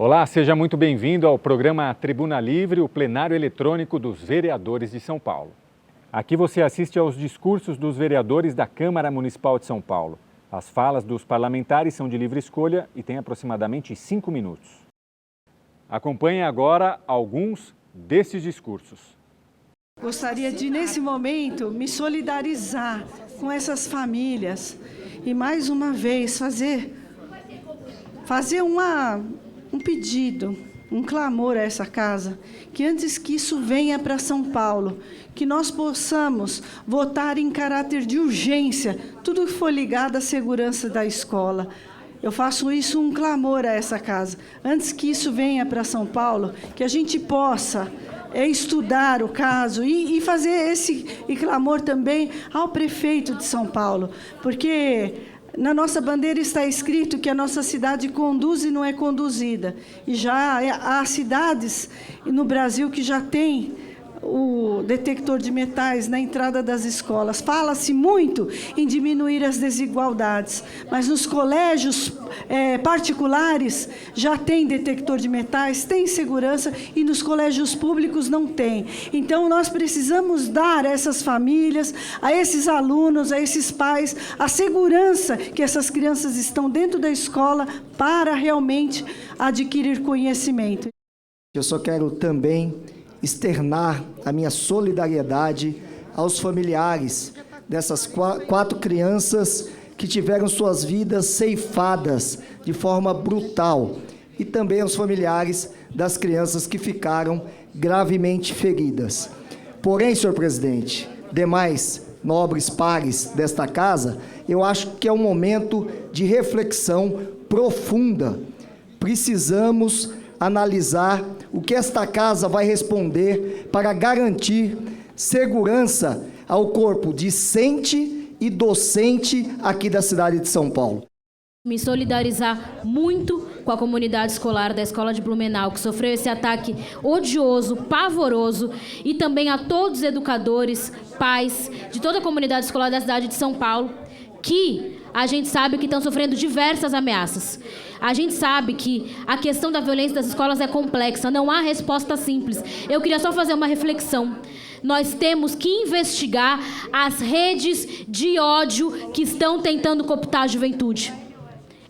Olá, seja muito bem-vindo ao programa Tribuna Livre, o plenário eletrônico dos vereadores de São Paulo. Aqui você assiste aos discursos dos vereadores da Câmara Municipal de São Paulo. As falas dos parlamentares são de livre escolha e têm aproximadamente 5 minutos. Acompanhe agora alguns desses discursos. Gostaria de, nesse momento, me solidarizar com essas famílias e, mais uma vez, fazer um pedido, um clamor a essa casa, que antes que isso venha para São Paulo, que nós possamos votar em caráter de urgência tudo que for ligado à segurança da escola. Eu faço isso um clamor a essa casa. Antes que isso venha para São Paulo, que a gente possa estudar o caso e fazer esse clamor também ao prefeito de São Paulo, porque na nossa bandeira está escrito que a nossa cidade conduz e não é conduzida. E já há cidades no Brasil que já têm o detector de metais na entrada das escolas. Fala-se muito em diminuir as desigualdades, mas nos colégios particulares já tem detector de metais, tem segurança, e nos colégios públicos não tem. Então, nós precisamos dar a essas famílias, a esses alunos, a esses pais, a segurança que essas crianças estão dentro da escola para realmente adquirir conhecimento. Eu só quero também externar a minha solidariedade aos familiares dessas 4 crianças que tiveram suas vidas ceifadas de forma brutal, e também aos familiares das crianças que ficaram gravemente feridas. Porém, senhor presidente, demais nobres pares desta casa, eu acho que é um momento de reflexão profunda. Precisamos analisar o que esta casa vai responder para garantir segurança ao corpo discente e docente aqui da cidade de São Paulo. Me solidarizar muito com a comunidade escolar da Escola de Blumenau, que sofreu esse ataque odioso, pavoroso, e também a todos os educadores, pais, de toda a comunidade escolar da cidade de São Paulo, que a gente sabe que estão sofrendo diversas ameaças. A gente sabe que a questão da violência das escolas é complexa, não há resposta simples. Eu queria só fazer uma reflexão. Nós temos que investigar as redes de ódio que estão tentando cooptar a juventude.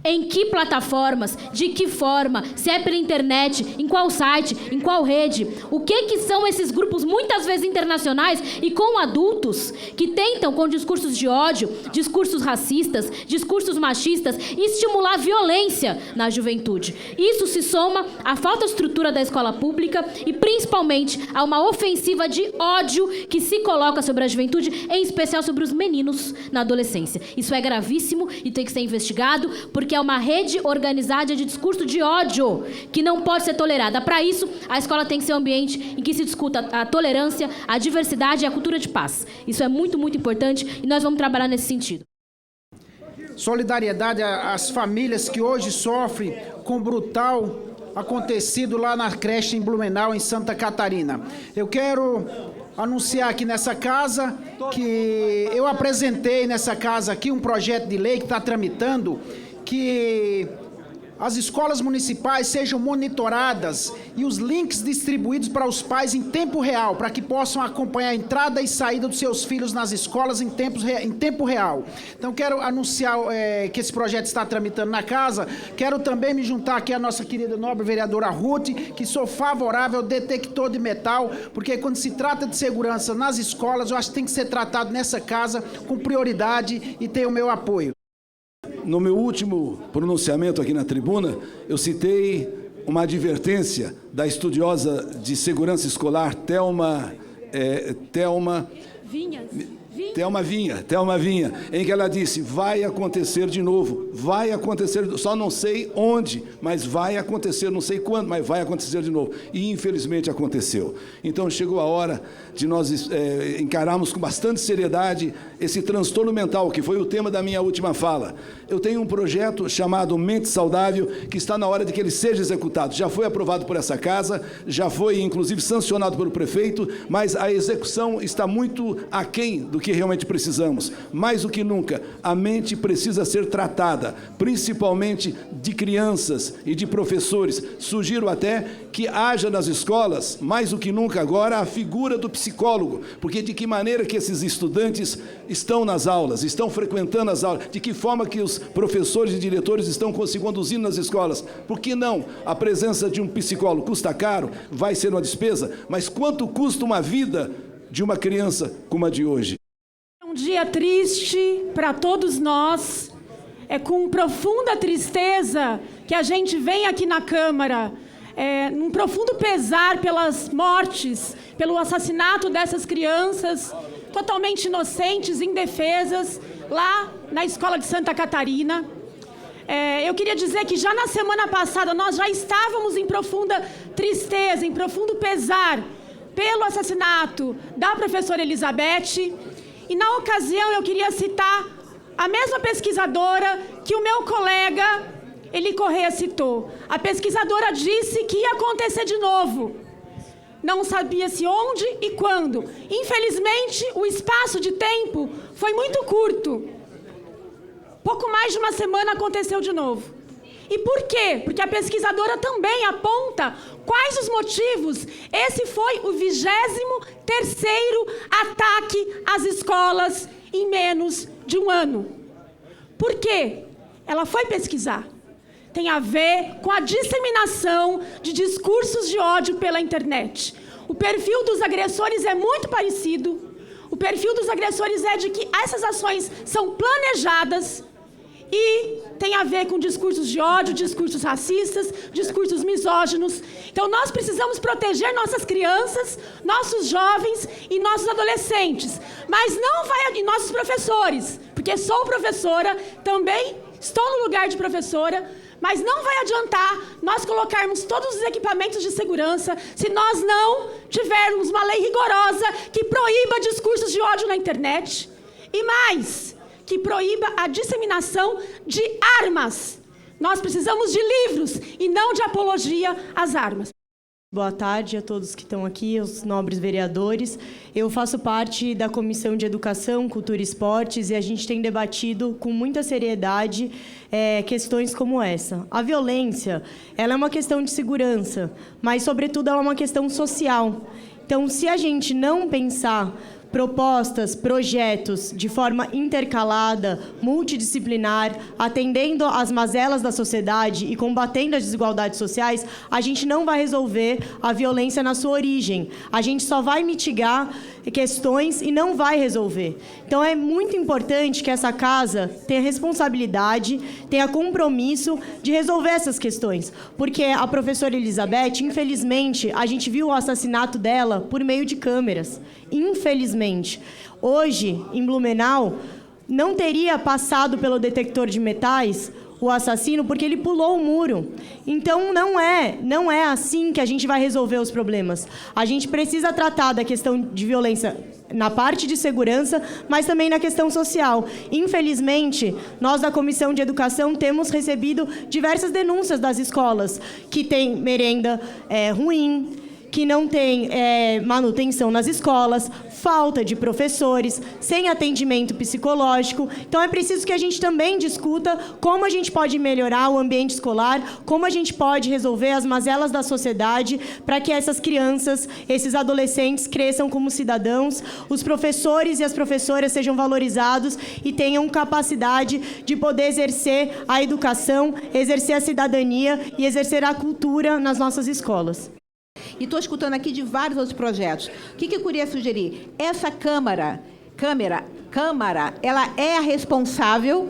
Em que plataformas, de que forma, se é pela internet, em qual site, em qual rede. O que são esses grupos, muitas vezes internacionais, e com adultos, que tentam, com discursos de ódio, discursos racistas, discursos machistas, estimular violência na juventude. Isso se soma à falta de estrutura da escola pública e, principalmente, a uma ofensiva de ódio que se coloca sobre a juventude, em especial sobre os meninos na adolescência. Isso é gravíssimo e tem que ser investigado, porque é uma rede organizada de discurso de ódio que não pode ser tolerada. Para isso, a escola tem que ser um ambiente em que se discuta a tolerância, a diversidade e a cultura de paz. Isso é muito, muito importante e nós vamos trabalhar nesse sentido. Solidariedade às famílias que hoje sofrem com o brutal acontecido lá na creche em Blumenau, em Santa Catarina. Eu quero anunciar aqui nessa casa que eu apresentei nessa casa aqui um projeto de lei que está tramitando, que as escolas municipais sejam monitoradas e os links distribuídos para os pais em tempo real, para que possam acompanhar a entrada e saída dos seus filhos nas escolas em tempo real. Então, quero anunciar que esse projeto está tramitando na casa. Quero também me juntar aqui à nossa querida nobre vereadora Ruth, que sou favorável ao detector de metal, porque quando se trata de segurança nas escolas, eu acho que tem que ser tratado nessa casa com prioridade e tem o meu apoio. No meu último pronunciamento aqui na tribuna, eu citei uma advertência da estudiosa de segurança escolar Thelma Vinha, em que ela disse: vai acontecer de novo, vai acontecer, só não sei onde, mas vai acontecer, não sei quando, mas vai acontecer de novo. E infelizmente aconteceu. Então chegou a hora de nós encararmos com bastante seriedade esse transtorno mental, que foi o tema da minha última fala. Eu tenho um projeto chamado Mente Saudável, que está na hora de que ele seja executado. Já foi aprovado por essa casa, já foi inclusive sancionado pelo prefeito, mas a execução está muito aquém do que porque realmente precisamos. Mais do que nunca, a mente precisa ser tratada, principalmente de crianças e de professores. Sugiro até que haja nas escolas, mais do que nunca agora, a figura do psicólogo, porque de que maneira que esses estudantes estão nas aulas, estão frequentando as aulas, de que forma que os professores e diretores estão se conduzindo nas escolas. Por que não? A presença de um psicólogo custa caro, vai ser uma despesa, mas quanto custa uma vida de uma criança como a de hoje? É um dia triste para todos nós, é com profunda tristeza que a gente vem aqui na Câmara, num profundo pesar pelas mortes, pelo assassinato dessas crianças totalmente inocentes, indefesas, lá na escola de Santa Catarina. Eu queria dizer que já na semana passada nós já estávamos em profunda tristeza, em profundo pesar pelo assassinato da professora Elizabeth. E na ocasião eu queria citar a mesma pesquisadora que o meu colega Eli Correia citou. A pesquisadora disse que ia acontecer de novo. Não sabia-se onde e quando. Infelizmente, o espaço de tempo foi muito curto. Pouco mais de uma semana aconteceu de novo. E por quê? Porque a pesquisadora também aponta quais os motivos. Esse foi o 23º ataque às escolas em menos de um ano. Por quê? Ela foi pesquisar. Tem a ver com a disseminação de discursos de ódio pela internet. O perfil dos agressores é muito parecido. O perfil dos agressores é de que essas ações são planejadas e tem a ver com discursos de ódio, discursos racistas, discursos misóginos. Então nós precisamos proteger nossas crianças, nossos jovens e nossos adolescentes. Mas não vai e nossos professores, porque sou professora, também estou no lugar de professora. Mas não vai adiantar nós colocarmos todos os equipamentos de segurança se nós não tivermos uma lei rigorosa que proíba discursos de ódio na internet. E mais, que proíba a disseminação de armas. Nós precisamos de livros e não de apologia às armas. Boa tarde a todos que estão aqui, os nobres vereadores. Eu faço parte da Comissão de Educação, Cultura e Esportes e a gente tem debatido com muita seriedade questões como essa. A violência, ela é uma questão de segurança, mas, sobretudo, ela é uma questão social. Então, se a gente não pensar propostas, projetos de forma intercalada, multidisciplinar, atendendo às mazelas da sociedade e combatendo as desigualdades sociais, a gente não vai resolver a violência na sua origem. A gente só vai mitigar questões e não vai resolver. Então, é muito importante que essa casa tenha responsabilidade, tenha compromisso de resolver essas questões. Porque a professora Elizabeth, infelizmente, a gente viu o assassinato dela por meio de câmeras. Infelizmente. Hoje, em Blumenau, não teria passado pelo detector de metais o assassino porque ele pulou o muro. Então, não é assim que a gente vai resolver os problemas. A gente precisa tratar da questão de violência na parte de segurança, mas também na questão social. Infelizmente, nós da Comissão de Educação temos recebido diversas denúncias das escolas que têm merenda ruim, que não tem manutenção nas escolas, falta de professores, sem atendimento psicológico. Então, é preciso que a gente também discuta como a gente pode melhorar o ambiente escolar, como a gente pode resolver as mazelas da sociedade para que essas crianças, esses adolescentes cresçam como cidadãos, os professores e as professoras sejam valorizados e tenham capacidade de poder exercer a educação, exercer a cidadania e exercer a cultura nas nossas escolas. E estou escutando aqui de vários outros projetos. O que eu queria sugerir? Essa Câmara, ela é a responsável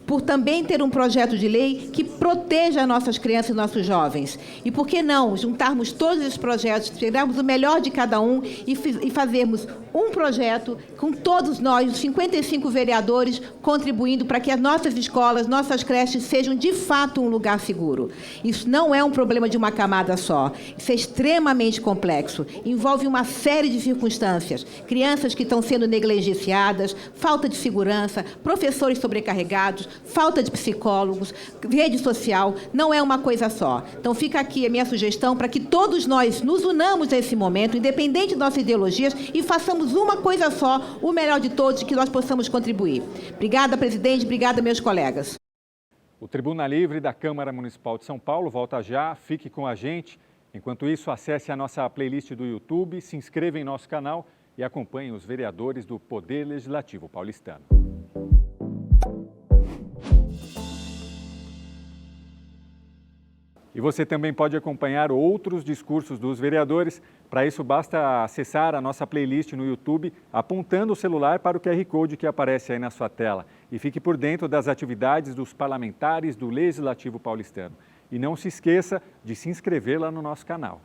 por também ter um projeto de lei que proteja nossas crianças e nossos jovens. E por que não juntarmos todos esses projetos, pegarmos o melhor de cada um e fazermos um projeto com todos nós, os 55 vereadores, contribuindo para que as nossas escolas, nossas creches sejam de fato um lugar seguro. Isso não é um problema de uma camada só. Isso é extremamente complexo. Envolve uma série de circunstâncias. Crianças que estão sendo negligenciadas, falta de segurança, professores sobrecarregados, falta de psicólogos, rede social, não é uma coisa só. Então, fica aqui a minha sugestão para que todos nós nos unamos nesse momento, independente de nossas ideologias, e façamos queremos uma coisa só, o melhor de todos, que nós possamos contribuir. Obrigada, presidente, obrigada, meus colegas. O Tribuna Livre da Câmara Municipal de São Paulo volta já, fique com a gente. Enquanto isso, acesse a nossa playlist do YouTube, se inscreva em nosso canal e acompanhe os vereadores do Poder Legislativo paulistano. E você também pode acompanhar outros discursos dos vereadores. Para isso, basta acessar a nossa playlist no YouTube, apontando o celular para o QR Code que aparece aí na sua tela. E fique por dentro das atividades dos parlamentares do Legislativo paulistano. E não se esqueça de se inscrever lá no nosso canal.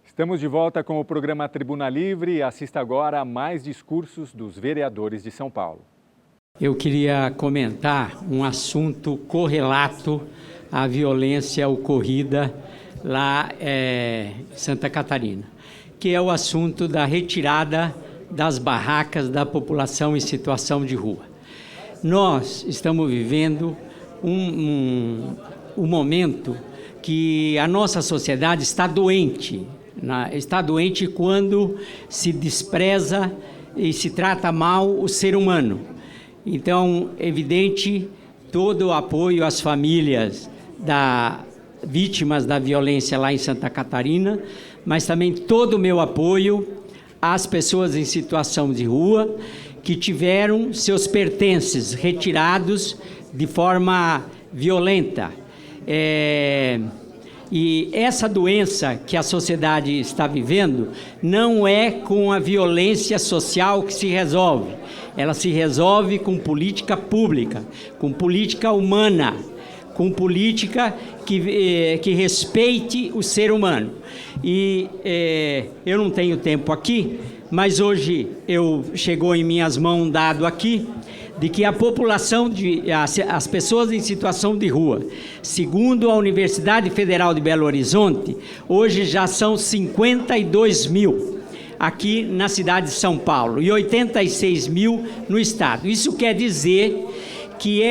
Estamos de volta com o programa Tribuna Livre e assista agora a mais discursos dos vereadores de São Paulo. Eu queria comentar um assunto correlato à violência ocorrida lá em Santa Catarina, que é o assunto da retirada das barracas da população em situação de rua. Nós estamos vivendo um momento que a nossa sociedade está doente. Está doente quando se despreza e se trata mal o ser humano. Então, evidente, todo o apoio às famílias vítimas da violência lá em Santa Catarina, mas também todo o meu apoio às pessoas em situação de rua que tiveram seus pertences retirados de forma violenta. E essa doença que a sociedade está vivendo não é com a violência social que se resolve. Ela se resolve com política pública, com política humana, com política que respeite o ser humano. E eu não tenho tempo aqui, mas hoje chegou em minhas mãos um dado aqui, de que a população, as pessoas em situação de rua, segundo a Universidade Federal de Belo Horizonte, hoje já são 52 mil aqui na cidade de São Paulo e 86 mil no estado. Isso quer dizer que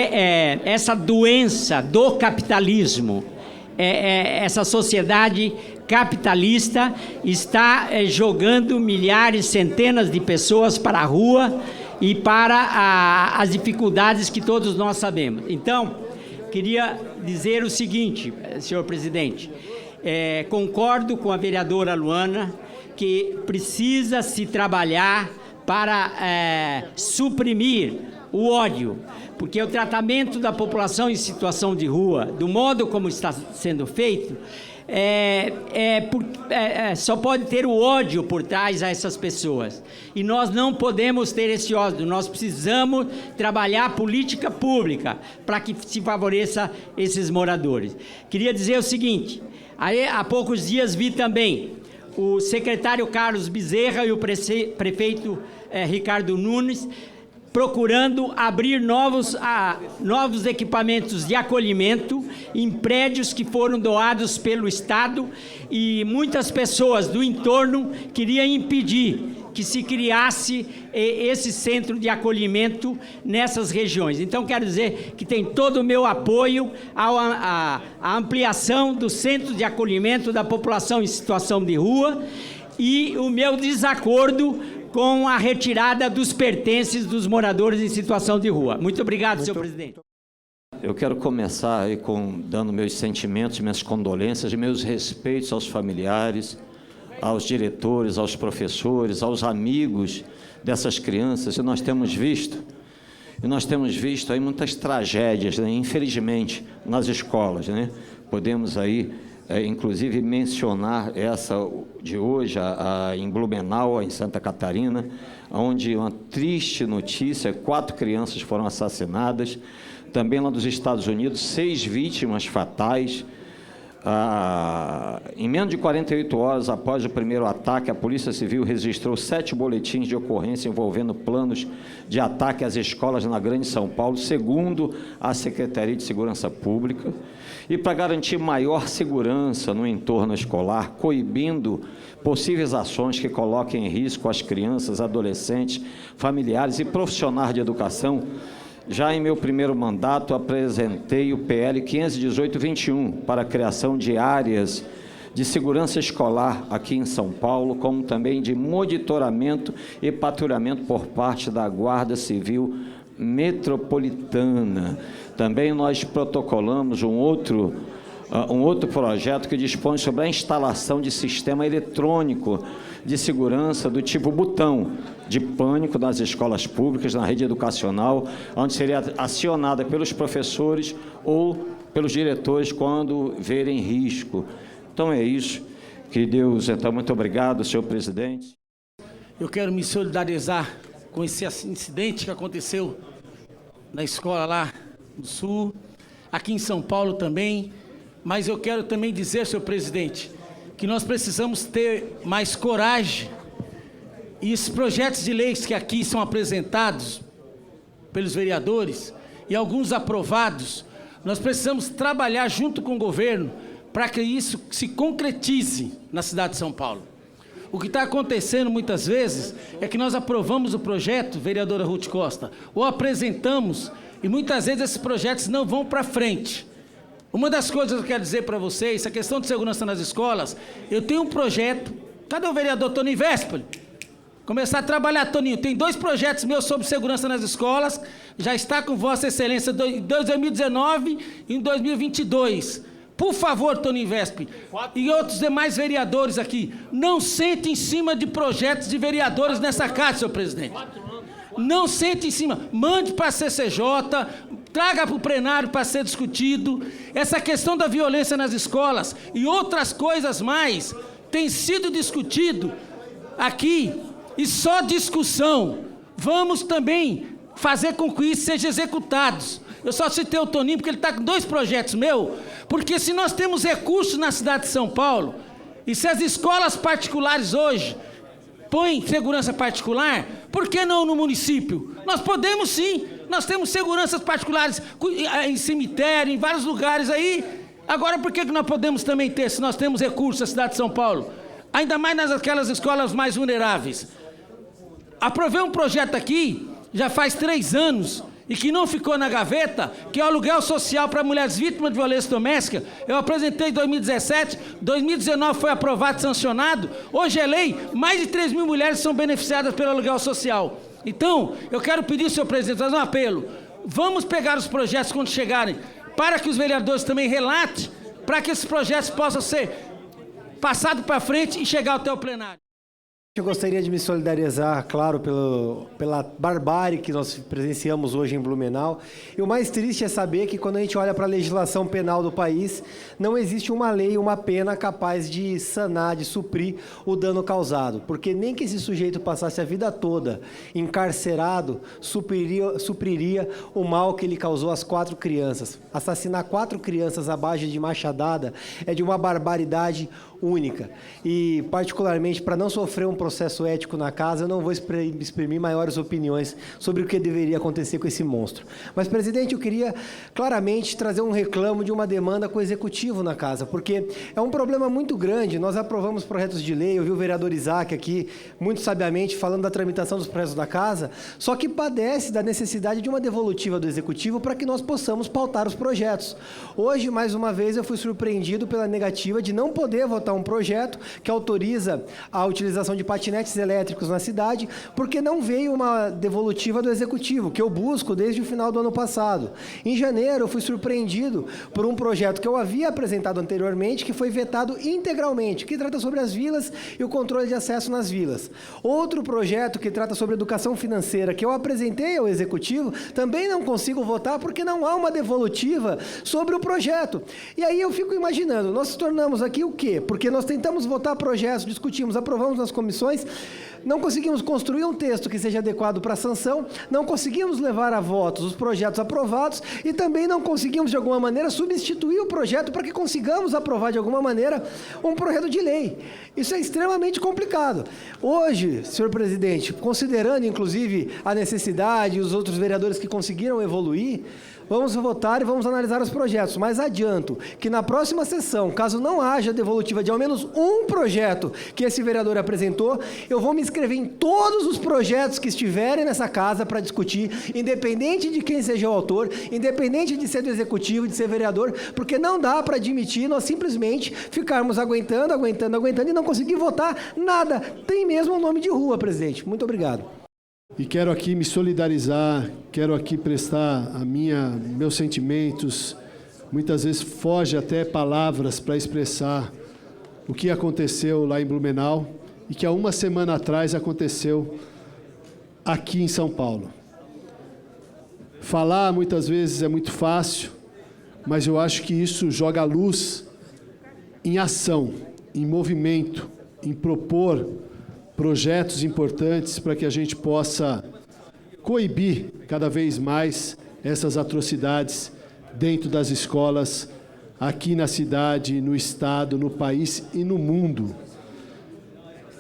essa doença do capitalismo, essa sociedade capitalista está jogando milhares, centenas de pessoas para a rua e para as dificuldades que todos nós sabemos. Então, queria dizer o seguinte, senhor presidente, concordo com a vereadora Luana que precisa se trabalhar para suprimir o ódio, porque o tratamento da população em situação de rua, do modo como está sendo feito, só pode ter o ódio por trás a essas pessoas. E nós não podemos ter esse ódio, nós precisamos trabalhar política pública para que se favoreça esses moradores. Queria dizer o seguinte, há poucos dias vi também o secretário Carlos Bezerra e o prefeito Ricardo Nunes procurando abrir novos equipamentos de acolhimento em prédios que foram doados pelo Estado, e muitas pessoas do entorno queriam impedir que se criasse esse centro de acolhimento nessas regiões. Então, quero dizer que tem todo o meu apoio à ampliação do centro de acolhimento da população em situação de rua e o meu desacordo com a retirada dos pertences dos moradores em situação de rua. Muito obrigado, senhor presidente. Eu quero começar aí dando meus sentimentos, minhas condolências e meus respeitos aos familiares, aos diretores, aos professores, aos amigos dessas crianças. E nós temos visto aí muitas tragédias, né? Infelizmente, nas escolas, né? Podemos aí inclusive mencionar essa de hoje, em Blumenau, em Santa Catarina, onde uma triste notícia, 4 crianças foram assassinadas. Também lá dos Estados Unidos, 6 vítimas fatais. Em menos de 48 horas após o primeiro ataque, a Polícia Civil registrou 7 boletins de ocorrência envolvendo planos de ataque às escolas na Grande São Paulo, segundo a Secretaria de Segurança Pública. E para garantir maior segurança no entorno escolar, coibindo possíveis ações que coloquem em risco as crianças, adolescentes, familiares e profissionais de educação, Já em meu primeiro mandato, apresentei o PL 518-21 para a criação de áreas de segurança escolar aqui em São Paulo, como também de monitoramento e patrulhamento por parte da Guarda Civil Metropolitana. Também nós protocolamos um outro projeto que dispõe sobre a instalação de sistema eletrônico de segurança do tipo botão de pânico nas escolas públicas, na rede educacional, onde seria acionada pelos professores ou pelos diretores quando verem risco. Então é isso. Que Deus, então, muito obrigado, senhor presidente. Eu quero me solidarizar com esse incidente que aconteceu na escola lá do Sul, aqui em São Paulo também, mas eu quero também dizer, senhor presidente, que nós precisamos ter mais coragem e esses projetos de leis que aqui são apresentados pelos vereadores e alguns aprovados, nós precisamos trabalhar junto com o governo para que isso se concretize na cidade de São Paulo. O que está acontecendo muitas vezes é que nós aprovamos o projeto, vereadora Ruth Costa, ou apresentamos, e muitas vezes esses projetos não vão para frente. Uma das coisas que eu quero dizer para vocês, a questão de segurança nas escolas, eu tenho um projeto, cadê o vereador Toninho Vespoli? Começar a trabalhar, Toninho, tem 2 projetos meus sobre segurança nas escolas, já está com Vossa Excelência em 2019 e em 2022. Por favor, Toninho Vespoli, e outros demais vereadores aqui, não sente em cima de projetos de vereadores nessa casa, senhor presidente. Não sente em cima, mande para a CCJ, traga para o plenário para ser discutido. Essa questão da violência nas escolas e outras coisas mais tem sido discutido aqui, e só discussão. Vamos também fazer com que isso seja executados. Eu só citei o Toninho porque ele está com 2 projetos meus, porque se nós temos recursos na cidade de São Paulo, e se as escolas particulares hoje põem segurança particular, por que não no município? Nós podemos sim, nós temos seguranças particulares em cemitério, em vários lugares aí. Agora por que nós podemos também ter, se nós temos recursos na cidade de São Paulo? Ainda mais naquelas escolas mais vulneráveis. Aprovei um projeto aqui, já faz 3 anos, e que não ficou na gaveta, que é o aluguel social para mulheres vítimas de violência doméstica. Eu apresentei em 2017, 2019 foi aprovado e sancionado, hoje é lei, mais de 3 mil mulheres são beneficiadas pelo aluguel social. Então, eu quero pedir, senhor presidente, fazer um apelo, vamos pegar os projetos quando chegarem, para que os vereadores também relatem, para que esses projetos possam ser passados para frente e chegar até o plenário. Eu gostaria de me solidarizar, claro, pela barbárie que nós presenciamos hoje em Blumenau. E o mais triste é saber que quando a gente olha para a legislação penal do país, não existe uma lei, uma pena capaz de sanar, de suprir o dano causado. Porque nem que esse sujeito passasse a vida toda encarcerado, supriria o mal que ele causou às 4 crianças. Assassinar 4 crianças à base de machadada é de uma barbaridade única. E, particularmente, para não sofrer um processo ético na casa, eu não vou exprimir maiores opiniões sobre o que deveria acontecer com esse monstro. Mas, presidente, eu queria claramente trazer um reclamo de uma demanda com o executivo na casa, porque é um problema muito grande. Nós aprovamos projetos de lei, eu vi o vereador Isaac aqui, muito sabiamente, falando da tramitação dos projetos da casa, só que padece da necessidade de uma devolutiva do executivo para que nós possamos pautar os projetos. Hoje, mais uma vez, eu fui surpreendido pela negativa de não poder votar um projeto que autoriza a utilização de patinetes elétricos na cidade, porque não veio uma devolutiva do Executivo, que eu busco desde o final do ano passado. Em janeiro, eu fui surpreendido por um projeto que eu havia apresentado anteriormente, que foi vetado integralmente, que trata sobre as vilas e o controle de acesso nas vilas. Outro projeto que trata sobre educação financeira, que eu apresentei ao Executivo, também não consigo votar porque não há uma devolutiva sobre o projeto. E aí eu fico imaginando, nós tornamos aqui o quê? Porque nós tentamos votar projetos, discutimos, aprovamos nas comissões, não conseguimos construir um texto que seja adequado para a sanção, não conseguimos levar a votos os projetos aprovados e também não conseguimos, de alguma maneira, substituir o projeto para que consigamos aprovar, de alguma maneira, um projeto de lei. Isso é extremamente complicado. Hoje, senhor presidente, considerando, inclusive, a necessidade e os outros vereadores que conseguiram evoluir, vamos votar e vamos analisar os projetos. Mas adianto que na próxima sessão, caso não haja devolutiva de ao menos um projeto que esse vereador apresentou, eu vou me inscrever em todos os projetos que estiverem nessa casa para discutir, independente de quem seja o autor, independente de ser do executivo, de ser vereador, porque não dá para admitir nós simplesmente ficarmos aguentando e não conseguir votar nada. Tem mesmo um nome de rua, presidente. Muito obrigado. E quero aqui me solidarizar, quero aqui prestar meus sentimentos. Muitas vezes foge até palavras para expressar o que aconteceu lá em Blumenau e que há uma semana atrás aconteceu aqui em São Paulo. Falar muitas vezes é muito fácil, mas eu acho que isso joga a luz em ação, em movimento, em propor projetos importantes para que a gente possa coibir cada vez mais essas atrocidades dentro das escolas, aqui na cidade, no estado, no país e no mundo.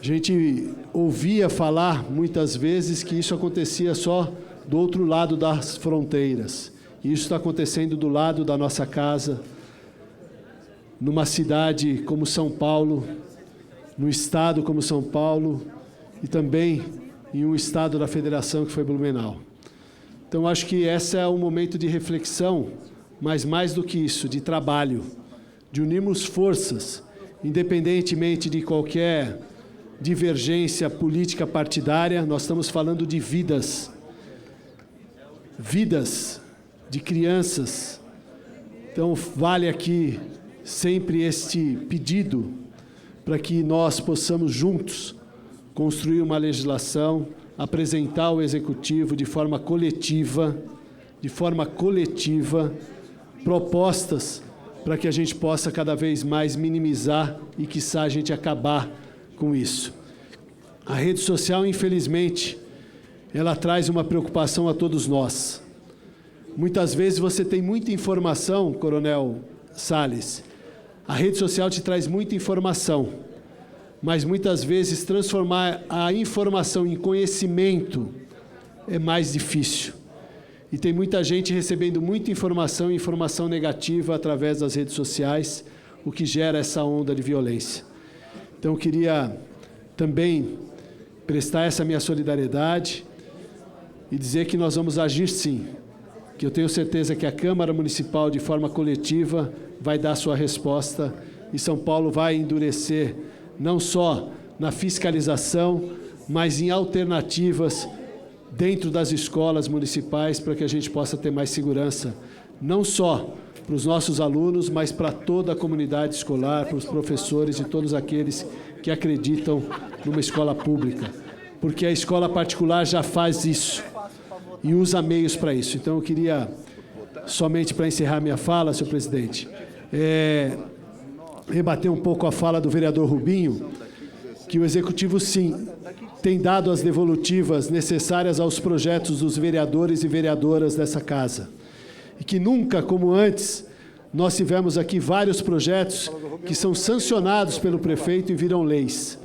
A gente ouvia falar muitas vezes que isso acontecia só do outro lado das fronteiras. E isso está acontecendo do lado da nossa casa, numa cidade como São Paulo, no estado como São Paulo e também em um estado da federação que foi Blumenau. Então, acho que esse é um momento de reflexão, mas mais do que isso, de trabalho, de unirmos forças, independentemente de qualquer divergência política partidária. Nós estamos falando de vidas de crianças. Então, vale aqui sempre este pedido para que nós possamos juntos construir uma legislação, apresentar ao Executivo de forma coletiva, propostas para que a gente possa cada vez mais minimizar e, quiçá, a gente acabar com isso. A rede social, infelizmente, ela traz uma preocupação a todos nós. Muitas vezes você tem muita informação, Coronel Salles, a rede social te traz muita informação, mas muitas vezes transformar a informação em conhecimento é mais difícil. E tem muita gente recebendo muita informação e informação negativa através das redes sociais, o que gera essa onda de violência. Então, eu queria também prestar essa minha solidariedade e dizer que nós vamos agir sim, que eu tenho certeza que a Câmara Municipal, de forma coletiva, vai dar sua resposta e São Paulo vai endurecer, não só na fiscalização, mas em alternativas dentro das escolas municipais para que a gente possa ter mais segurança, não só para os nossos alunos, mas para toda a comunidade escolar, para os professores e todos aqueles que acreditam numa escola pública, porque a escola particular já faz isso e usa meios para isso. Então, eu queria, somente para encerrar minha fala, senhor presidente, rebater um pouco a fala do vereador Rubinho, que o Executivo, sim, tem dado as devolutivas necessárias aos projetos dos vereadores e vereadoras dessa casa. E que nunca, como antes, nós tivemos aqui vários projetos que são sancionados pelo prefeito e viram leis.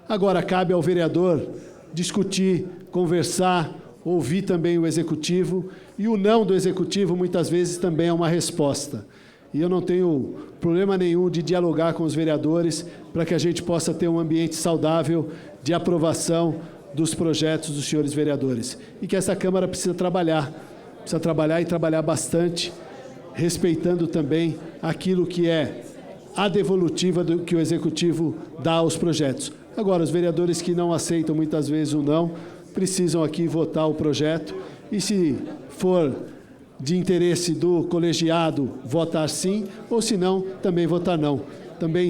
Agora, cabe ao vereador discutir, conversar, ouvir também o Executivo, e o não do Executivo, muitas vezes, também é uma resposta. E eu não tenho problema nenhum de dialogar com os vereadores para que a gente possa ter um ambiente saudável de aprovação dos projetos dos senhores vereadores. E que essa Câmara precisa trabalhar e trabalhar bastante, respeitando também aquilo que é a devolutiva que o Executivo dá aos projetos. Agora, os vereadores que não aceitam muitas vezes o não, precisam aqui votar o projeto e, se for de interesse do colegiado, votar sim, ou se não, também votar não. Também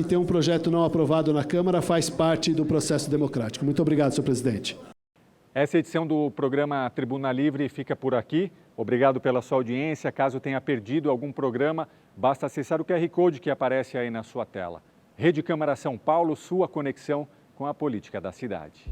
ter um projeto não aprovado na Câmara faz parte do processo democrático. Muito obrigado, senhor presidente. Essa edição do programa Tribuna Livre fica por aqui. Obrigado pela sua audiência. Caso tenha perdido algum programa, basta acessar o QR Code que aparece aí na sua tela. Rede Câmara São Paulo, sua conexão com a política da cidade.